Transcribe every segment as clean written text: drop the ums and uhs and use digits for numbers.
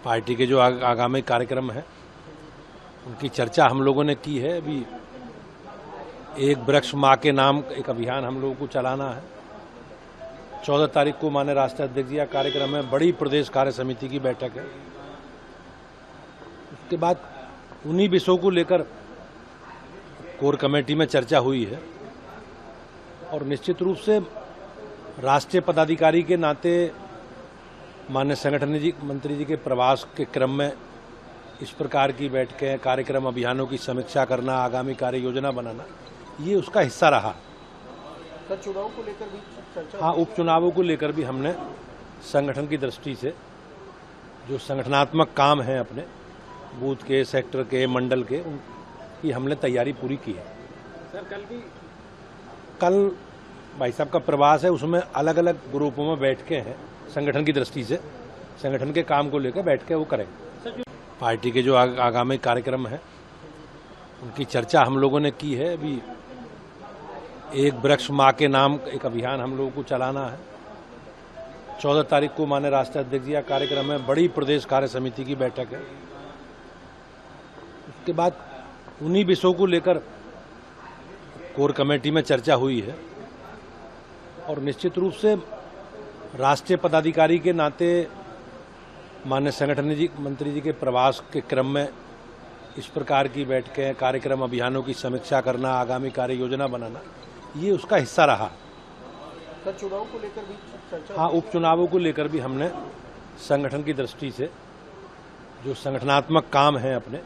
Party के जो आगामी कार्यक्रम है उनकी चर्चा हम लोगों ने की है। अभी एक वृक्ष माँ के नाम एक अभियान हम लोगों को चलाना है। 14 तारीख को माननीय राष्ट्रीय अध्यक्ष जी का कार्यक्रम है, बड़ी प्रदेश कार्य समिति की बैठक है। उसके बाद उन्हीं विषयों को लेकर कोर कमेटी में चर्चा हुई है और निश्चित रूप से राष्ट्रीय पदाधिकारी के नाते माननीय संगठन मंत्री जी के प्रवास के क्रम में इस प्रकार की बैठकें, कार्यक्रम, अभियानों की समीक्षा करना, आगामी कार्य योजना बनाना, ये उसका हिस्सा रहा। सर, चुनाव को लेकर भी चर्चा? हाँ, उपचुनावों को लेकर भी हमने संगठन की दृष्टि से जो संगठनात्मक काम है अपने बूथ के, सेक्टर के, मंडल के, उनकी हमने तैयारी पूरी की है। सर, कल भाई साहब का प्रवास है, उसमें अलग अलग ग्रुपों में बैठकें हैं। संगठन की दृष्टि से संगठन के काम को लेकर बैठकें वो करेंगे। पार्टी के जो आगामी कार्यक्रम है उनकी चर्चा हम लोगों ने की है। अभी एक वृक्ष माँ के नाम एक अभियान हम लोगों को चलाना है। 14 तारीख को माननीय राष्ट्रीय अध्यक्ष जी का कार्यक्रम है, बड़ी प्रदेश कार्य समिति की बैठक है। उसके बाद उन्हीं विषयों को लेकर कोर कमेटी में चर्चा हुई है और निश्चित रूप से राष्ट्रीय पदाधिकारी के नाते माननीय संगठन मंत्री जी के प्रवास के क्रम में इस प्रकार की बैठकें, कार्यक्रम, अभियानों की समीक्षा करना, आगामी कार्य योजना बनाना, ये उसका हिस्सा रहा। सर, चुनाव को लेकर भी चर्चा? हाँ, उपचुनावों को लेकर भी हमने संगठन की दृष्टि से जो संगठनात्मक काम है अपने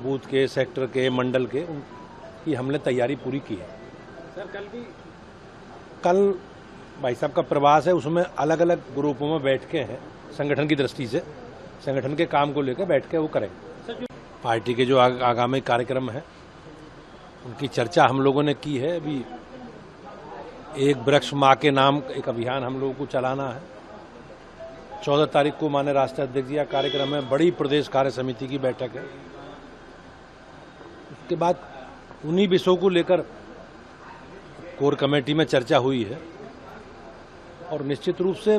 बूथ के, सेक्टर के, मंडल के, उनकी हमने तैयारी पूरी की है। सर, कल भाई साहब का प्रवास है, उसमें अलग अलग ग्रुपों में बैठकें हैं। संगठन की दृष्टि से संगठन के काम को लेकर बैठकें वो करेंगे। पार्टी के जो आगामी कार्यक्रम है उनकी चर्चा हम लोगों ने की है। अभी एक वृक्ष माँ के नाम एक अभियान हम लोगों को चलाना है। 14 तारीख को माननीय राष्ट्रीय अध्यक्ष जी का कार्यक्रम है, बड़ी प्रदेश कार्य समिति की बैठक है। उसके बाद उन्हीं विषयों को लेकर कोर कमेटी में चर्चा हुई है और निश्चित रूप से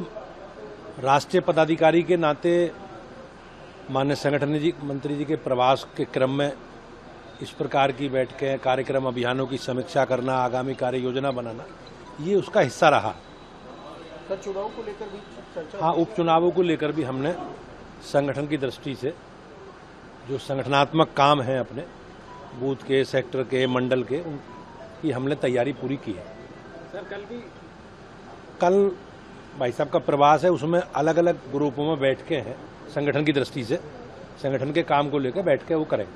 राष्ट्रीय पदाधिकारी के नाते माननीय संगठन मंत्री जी के प्रवास के क्रम में इस प्रकार की बैठकें, कार्यक्रम, अभियानों की समीक्षा करना, आगामी कार्य योजना बनाना, ये उसका हिस्सा रहा। सर, चुनाव को लेकर भी चर्चा? हाँ, उपचुनावों को लेकर भी हमने संगठन की दृष्टि से जो संगठनात्मक काम है अपने बूथ के, सेक्टर के, मंडल के, उनकी हमने तैयारी पूरी की है। सर, कल भाई साहब का प्रवास है, उसमें अलग अलग ग्रुपों में बैठकें हैं। संगठन की दृष्टि से संगठन के काम को लेकर बैठकें वो करेंगे।